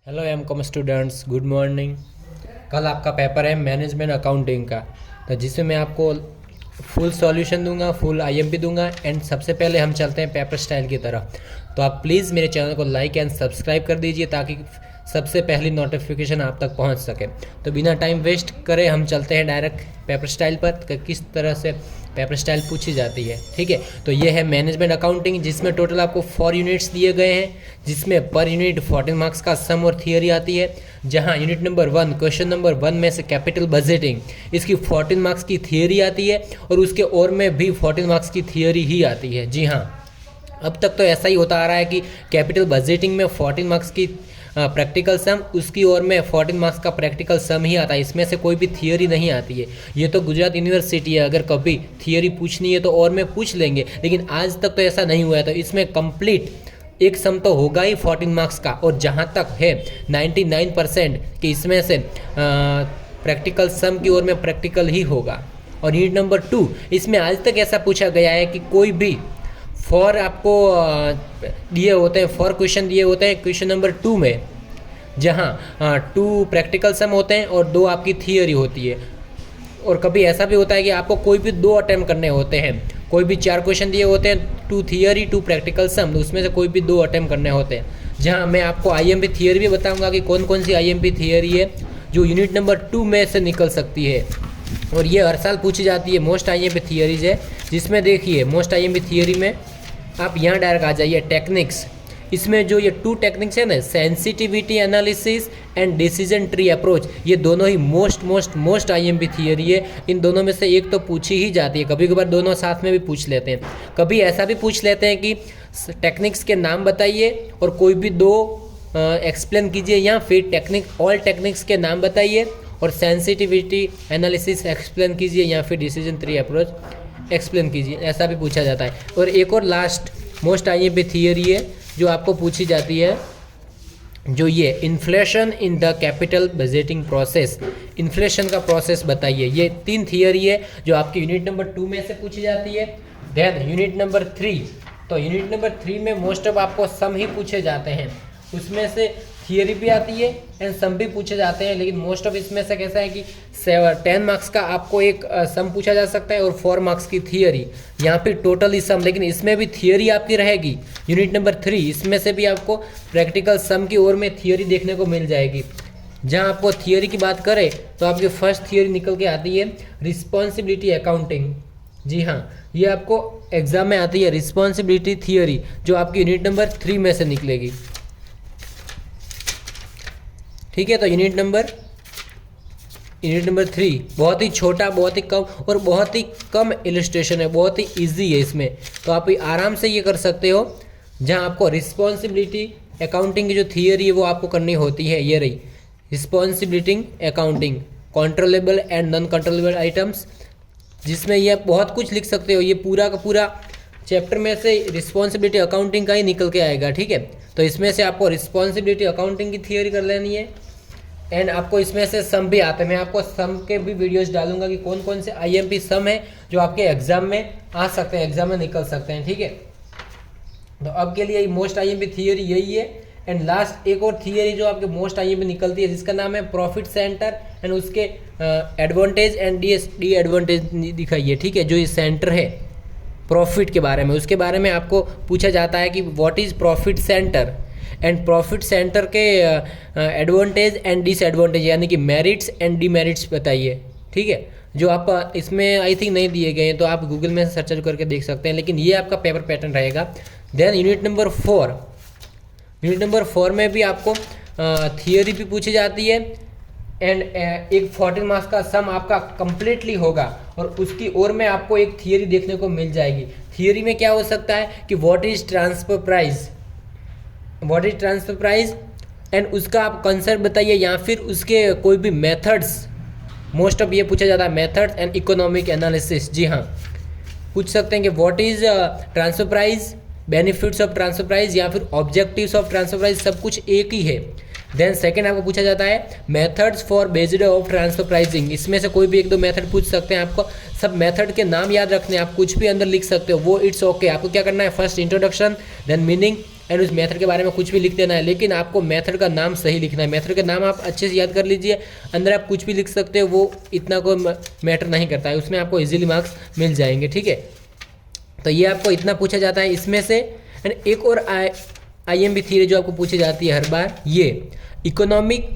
Hello M Com students, good morning. कल आपका paper है मैनेजमेंट अकाउंटिंग का, तो जिसमें मैं आपको फुल सॉल्यूशन दूंगा, फुल आईएमपी दूंगा। एंड सबसे पहले हम चलते हैं पेपर स्टाइल की तरफ। तो आप प्लीज़ मेरे चैनल को लाइक एंड सब्सक्राइब कर दीजिए ताकि सबसे पहली नोटिफिकेशन आप तक पहुंच सके। तो बिना टाइम वेस्ट करे हम चलते हैं डायरेक्ट पेपर स्टाइल पर कि किस तरह से पेपर स्टाइल पूछी जाती है। ठीक है, तो ये है मैनेजमेंट अकाउंटिंग, जिसमें टोटल आपको 4 यूनिट्स दिए गए हैं, जिसमें पर यूनिट 14 मार्क्स का सम और थियरी आती है। जहां यूनिट नंबर 1 क्वेश्चन नंबर 1 में से कैपिटल बजटिंग, इसकी 14 मार्क्स की थियरी आती है और उसके और में भी 14 मार्क्स की थियरी ही आती है। जी हाँ, अब तक तो ऐसा ही होता आ रहा है कि कैपिटल बजटिंग में 14 मार्क्स की प्रैक्टिकल सम, उसकी ओर में 14 मार्क्स का प्रैक्टिकल सम ही आता है, इसमें से कोई भी थियरी नहीं आती है। ये तो गुजरात यूनिवर्सिटी है, अगर कभी थियरी पूछनी है तो और में पूछ लेंगे, लेकिन आज तक तो ऐसा नहीं हुआ है। तो इसमें कंप्लीट एक सम तो होगा ही 14 मार्क्स का, और जहाँ तक है 99% कि इसमें से प्रैक्टिकल सम की ओर में प्रैक्टिकल ही होगा। और यूनिट नंबर 2, इसमें आज तक ऐसा पूछा गया है कि कोई भी फॉर आपको दिए होते हैं, फॉर क्वेश्चन दिए होते हैं क्वेश्चन नंबर 2 में, जहाँ 2 प्रैक्टिकल सम होते हैं और 2 आपकी थियरी होती है। और कभी ऐसा भी होता है कि आपको कोई भी 2 अटेम्प्ट करने होते हैं, कोई भी 4 क्वेश्चन दिए होते हैं, 2 थियरी 2 प्रैक्टिकल सम, उसमें से कोई भी 2 अटेम्प्ट करने होते हैं। जहाँ मैं आपको आईएमपी थियरी भी बताऊँगा कि कौन कौन सी आईएमपी थियरी है जो यूनिट नंबर 2 में से निकल सकती है, और ये हर साल पूछी जाती है। मोस्ट आईएमपी थियरीज है, जिसमें देखिए मोस्ट आईएमपी थियरी में आप यहाँ डायरेक्ट आ जाइए टेक्निक्स। इसमें जो ये 2 टेक्निक्स है ना, sensitivity analysis and decision tree approach, ये दोनों ही मोस्ट आईएमपी थियरी है। इन दोनों में से एक तो पूछी ही जाती है, कभी कभार दोनों साथ में भी पूछ लेते हैं। कभी ऐसा भी पूछ लेते हैं कि टेक्निक्स के नाम बताइए और कोई भी 2 एक्सप्लेन कीजिए, या फिर ऑल टेक्निक्स के नाम बताइए और सेंसिटिविटी एनालिसिस एक्सप्लेन कीजिए, या फिर डिसीजन ट्री अप्रोच एक्सप्लेन कीजिए, ऐसा भी पूछा जाता है। और एक और लास्ट मोस्ट आईएमपी थियरी है जो आपको पूछी जाती है, जो ये inflation in the capital budgeting process, inflation का प्रोसेस बताइए। ये 3 थियरी है जो आपकी यूनिट नंबर 2 में से पूछी जाती है। देन यूनिट नंबर 3, तो यूनिट नंबर 3 में मोस्ट ऑफ आपको सम ही पूछे जाते हैं, उसमें से थियरी भी आती है एंड सम भी पूछे जाते हैं। लेकिन मोस्ट ऑफ इसमें से कैसा है कि 10 मार्क्स का आपको एक सम पूछा जा सकता है और 4 मार्क्स की थियरी, यहाँ पे टोटली सम, लेकिन इसमें भी थियरी आपकी रहेगी। यूनिट नंबर 3, इसमें से भी आपको प्रैक्टिकल सम की ओर में थियरी देखने को मिल जाएगी। जहाँ आपको थियरी की बात करें तो आपकी फर्स्ट थियरी निकल के आती है रिस्पॉन्सिबिलिटी अकाउंटिंग। जी हाँ, ये आपको एग्जाम में आती है रिस्पॉन्सिबिलिटी थियरी, जो आपकी यूनिट नंबर 3 में से निकलेगी। ठीक है, तो यूनिट नंबर 3 बहुत ही छोटा, बहुत ही कम और बहुत ही कम इलस्ट्रेशन है, बहुत ही इजी है इसमें, तो आप आराम से ये कर सकते हो। जहाँ आपको रिस्पॉन्सिबिलिटी अकाउंटिंग की जो थियरी है वो आपको करनी होती है, ये रही responsibility accounting, controllable and non controllable items, जिसमें ये बहुत कुछ लिख सकते हो। ये पूरा का पूरा चैप्टर में से रिस्पॉन्सिबिलिटी अकाउंटिंग का ही निकल के आएगा। ठीक है, तो इसमें से आपको रिस्पॉन्सिबिलिटी अकाउंटिंग की थियरी कर लेनी है, एंड आपको इसमें से सम भी आते हैं। मैं आपको सम के भी वीडियोस डालूंगा कि कौन कौन से आईएमपी सम है जो आपके एग्जाम में आ सकते हैं, एग्जाम में निकल सकते हैं। ठीक है, तो अब के लिए मोस्ट आईएमपी थियरी यही है। एंड लास्ट एक और थियरी जो आपके मोस्ट आईएमपी निकलती है, जिसका नाम है प्रॉफिट सेंटर, एंड उसके एडवांटेज एंड डी एडवांटेज दिखाइए। ठीक है, जो ये सेंटर है प्रॉफिट के बारे में, उसके बारे में आपको पूछा जाता है कि what is profit centre, and profit centre के एडवांटेज एंड डिसएडवांटेज, यानी कि मेरिट्स एंड डीमेरिट्स बताइए। ठीक है, जो आप इसमें आई थिंक नहीं दिए गए हैं, तो आप गूगल में सर्च करके देख सकते हैं, लेकिन ये आपका पेपर पैटर्न रहेगा। देन यूनिट नंबर 4 में भी आपको थियरी भी पूछी जाती है, एंड एक 14 मार्क्स का सम आपका कंप्लीटली होगा, और उसकी ओर में आपको एक थियरी देखने को मिल जाएगी। थियरी में क्या हो सकता है कि what is transfer price, and उसका आप कंसेप्ट बताइए, या फिर उसके कोई भी मेथड्स, मोस्ट ऑफ ये पूछा जाता है मेथड्स एंड इकोनॉमिक एनालिसिस। जी हाँ, पूछ सकते हैं कि what is transfer price, benefits of transfer price, या फिर ऑब्जेक्टिव्स ऑफ ट्रांसफर प्राइस, सब कुछ एक ही है। देन सेकेंड आपको पूछा जाता है methods for based of transfer pricing, इसमें से कोई भी 1-2 मेथड पूछ सकते हैं। आपको सब मेथड के नाम याद रखने हैं, आप कुछ भी अंदर लिख सकते हो, वो इट्स ओके। आपको क्या करना है, first introduction, then meaning and उस मेथड के बारे में कुछ भी लिख देना है, लेकिन आपको मेथड का नाम सही लिखना है। मेथड का नाम आप अच्छे से याद कर लीजिए, अंदर आप कुछ भी लिख सकते हो, वो इतना कोई मैटर नहीं करता है, उसमें आपको इजीली मार्क्स मिल जाएंगे, ठीक है। तो ये आपको इतना पूछा जाता है इसमें से। एंड एक और IMP थ्योरी जो आपको पूछी जाती है हर बार, ये इकोनॉमिक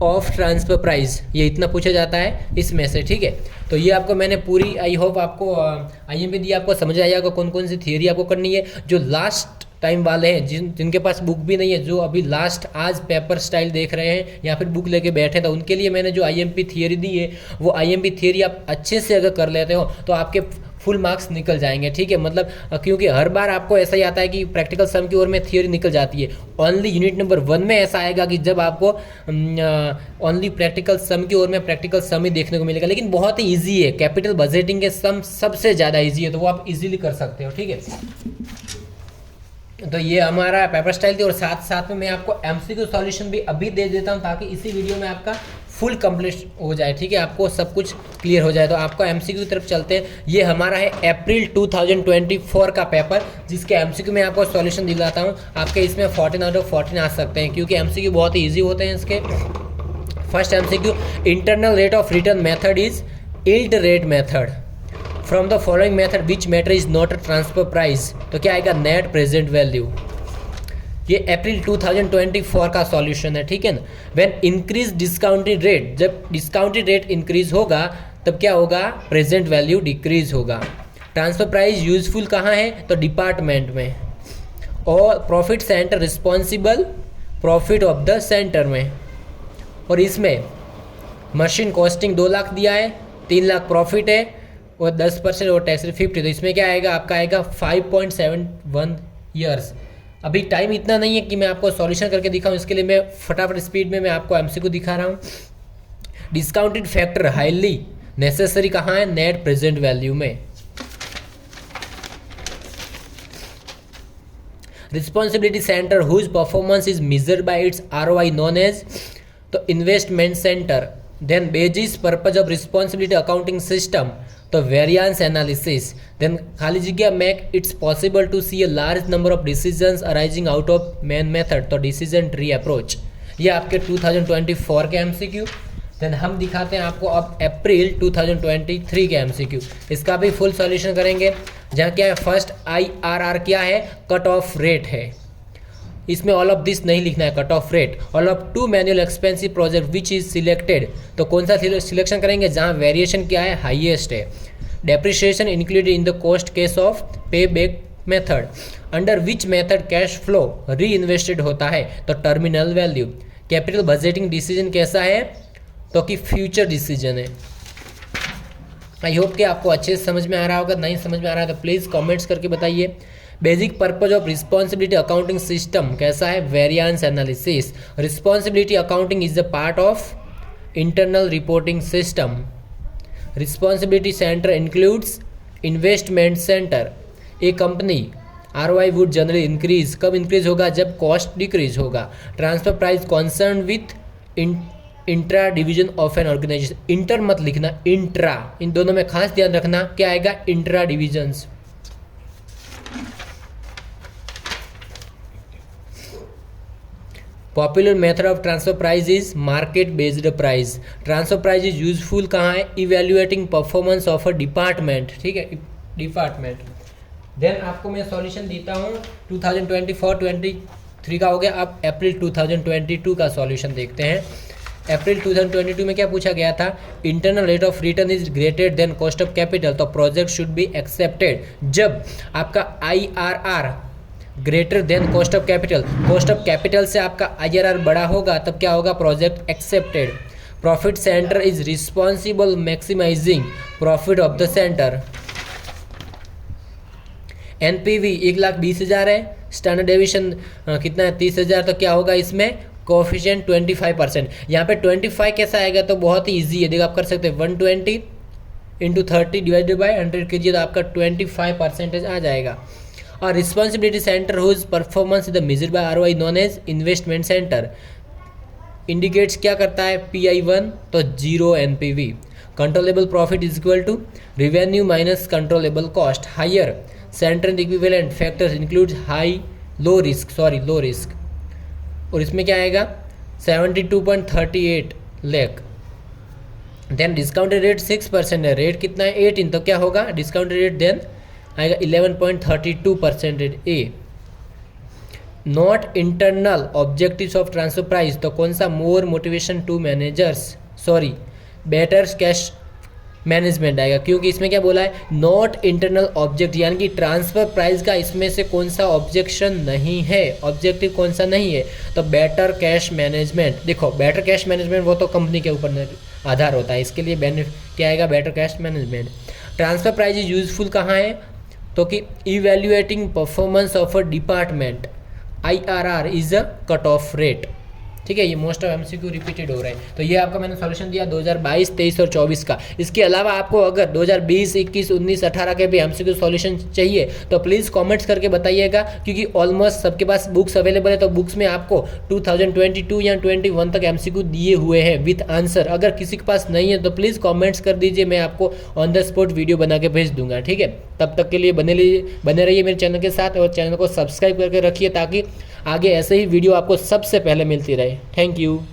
ऑफ ट्रांसफर प्राइस, ये इतना पूछा जाता है इसमें से, ठीक है। तो ये आपको मैंने पूरी, आई होप आपको IMP दी आपको समझ आएगा कौन कौन सी थियरी आपको करनी है। जो लास्ट टाइम वाले हैं, जिनके पास बुक भी नहीं है, जो अभी लास्ट आज पेपर स्टाइल देख रहे हैं या फिर बुक लेके बैठे, तो उनके लिए मैंने जो IMP थियरी दी है, वो IMP थियरी आप अच्छे से अगर कर लेते हो तो आपके फुल मार्क्स निकल जाएंगे, ठीक है। मतलब क्योंकि हर बार आपको ऐसा ही आता है कि प्रैक्टिकल सम की ओर में थियरी निकल जाती है। ओनली यूनिट नंबर 1 में ऐसा आएगा कि जब आपको ओनली प्रैक्टिकल सम की ओर में प्रैक्टिकल सम ही देखने को मिलेगा, लेकिन बहुत ही ईजी है। कैपिटल बजटिंग के सम सबसे ज़्यादा ईजी है, तो वो आप इजीली कर सकते हो, ठीक है। तो ये हमारा पेपर स्टाइल थी, और साथ साथ में मैं आपको MCQ सॉल्यूशन भी अभी दे देता हूँ, ताकि इसी वीडियो में आपका फुल कंप्लीट हो जाए, ठीक है, आपको सब कुछ क्लियर हो जाए। तो आपको MCQ की तरफ चलते हैं। ये हमारा है अप्रैल 2024 का पेपर, जिसके MCQ में आपको सॉल्यूशन दिलाता हूँ। आपके इसमें 14 आउट ऑफ 14 आ सकते हैं, क्योंकि MCQ बहुत ही ईजी होते हैं इसके। First MCQ, internal rate of return method is yield rate method from the following method which matter is not a transfer price. तो क्या आएगा, नेट प्रेजेंट वैल्यू। ये अप्रैल 2024 का सॉल्यूशन है, ठीक है ना। व्हेन इंक्रीज डिस्काउंटेड रेट, जब डिस्काउंटेड रेट इंक्रीज होगा तब क्या होगा, प्रेजेंट वैल्यू डिक्रीज होगा। ट्रांसफर प्राइस यूजफुल कहाँ है, तो डिपार्टमेंट में। और profit centre responsible profit of the centre में। और इसमें मशीन कॉस्टिंग 2 लाख दिया है, 3 लाख प्रॉफिट है, और 10% और टैक्स 50। तो इसमें क्या आएगा, आपका आएगा 5.71 ईयर्स। अभी टाइम इतना नहीं है कि मैं आपको सॉल्यूशन करके दिखाऊं, इसके लिए मैं फटाफट स्पीड में मैं आपको MCQ दिखा रहा हूं। डिस्काउंटेड फैक्टर हाईली नेसेसरी कहाँ है, नेट प्रेजेंट वैल्यू में। Responsibility centre whose performance is measured by its ROI known as, तो investment centre. Then basis purpose of responsibility accounting system, तो वेरियंस एनालिसिस। देन खाली जगह make its possible to see a large number of decisions arising out of main method, तो decision tree approach. ये आपके 2024 के MCQ। Then हम दिखाते हैं आपको अब अप्रैल 2023 के MCQ। इसका भी फुल सॉल्यूशन करेंगे। जहाँ क्या है, फर्स्ट IRR क्या है, कट ऑफ रेट है। इसमें ऑल ऑफ दिस नहीं लिखना है, cut off rate. All of 2 manual expensive project which is selected, तो कौन सा सिलेक्शन करेंगे, जहाँ वेरिएशन क्या है, हाईएस्ट है। Depreciation included in the cost case of pay back method, under which method cash flow reinvested होता है, तो terminal value. Capital budgeting decision कैसा है, तो कि फ्यूचर डिसीजन है। आई होप कि आपको अच्छे से समझ में आ रहा होगा। नहीं समझ में आ रहा है तो प्लीज़ कमेंट्स करके बताइए। Basic purpose of responsibility accounting system कैसा है, variance analysis. Responsibility accounting is the part of internal reporting system. Responsibility centre includes investment centre. A company ROI would generally increase, कब इंक्रीज होगा, जब cost decrease होगा। Transfer price concern with intra division of an organisation. Inter मत लिखना, intra, इन दोनों में खास ध्यान रखना, क्या आएगा, intra divisions. Popular method of transfer price is market based price. Transfer price is useful कहाँ है, evaluating performance of a department, ठीक है, डिपार्टमेंट। देन आपको मैं सॉल्यूशन देता हूँ 2024-23 का हो गया। अब अप्रैल 2022 का सॉल्यूशन देखते हैं। अप्रैल 2022 में क्या पूछा गया था, internal rate of return is greater than cost of capital, तो प्रोजेक्ट शुड बी एक्सेप्टेड जब आपका IRR greater than cost of capital, cost of capital से आपका IRR बड़ा होगा तब क्या होगा, project accepted. Profit centre is responsible maximising profit of the centre. NPV 1,20,000 है, स्टैंडर्ड डेविएशन कितना है, 30,000, तो क्या होगा इसमें, कोफिशिएंट 25%। यहाँ पे 25 कैसा आएगा, तो बहुत ही ईजी है, देखो आप कर सकते हैं 120 × 30 डिवाइडेड बाई 100 कीजिए तो आपका 25% आ जाएगा। और responsibility centre whose performance is the measured by ROI known as investment centre. Indicates क्या करता है, PI1, तो 0 NPV। Controllable profit is equal to revenue minus controllable cost. Higher centre equivalent factors includes high low risk. और इसमें क्या आएगा 72.38 lakh. Then discounted rate 6% है, rate कितना है 18, तो क्या होगा डिस्काउंटेड रेट देन आएगा 11.32% A. Not internal objectives of transfer price, तो कौन सा more motivation to managers, better cash management आएगा, क्योंकि इसमें क्या बोला है नॉट इंटरनल ऑब्जेक्ट, यानी कि ट्रांसफर प्राइस का इसमें से कौन सा ऑब्जेक्शन नहीं है, ऑब्जेक्टिव कौन सा नहीं है, तो बेटर कैश मैनेजमेंट। देखो बेटर कैश मैनेजमेंट वो तो कंपनी के ऊपर आधार होता है, इसके लिए बेनिफिट क्या आएगा better cash management. Transfer price is useful कहाँ है, तो कि evaluating performance of a department, IRR is a cut off rate. ठीक है, ये मोस्ट ऑफ MCQ रिपीटेड हो रहा है। तो ये आपका मैंने सॉल्यूशन दिया 2022, 23 और 24 का। इसके अलावा आपको अगर 2020, 21, 19, 18 के भी MCQ सॉल्यूशन चाहिए तो प्लीज़ कमेंट्स करके बताइएगा, क्योंकि ऑलमोस्ट सबके पास बुक्स अवेलेबल है। तो बुक्स में आपको 2022 या 21 तक MCQ दिए हुए हैं विथ आंसर। अगर किसी के पास नहीं है तो प्लीज़ कॉमेंट्स कर दीजिए, मैं आपको ऑन द स्पॉट वीडियो बना के भेज दूंगा। ठीक है, तब तक के लिए बने रहिए मेरे चैनल के साथ और चैनल को सब्सक्राइब करके रखिए, ताकि आगे ऐसे ही वीडियो आपको सबसे पहले मिलती रहे। Thank you.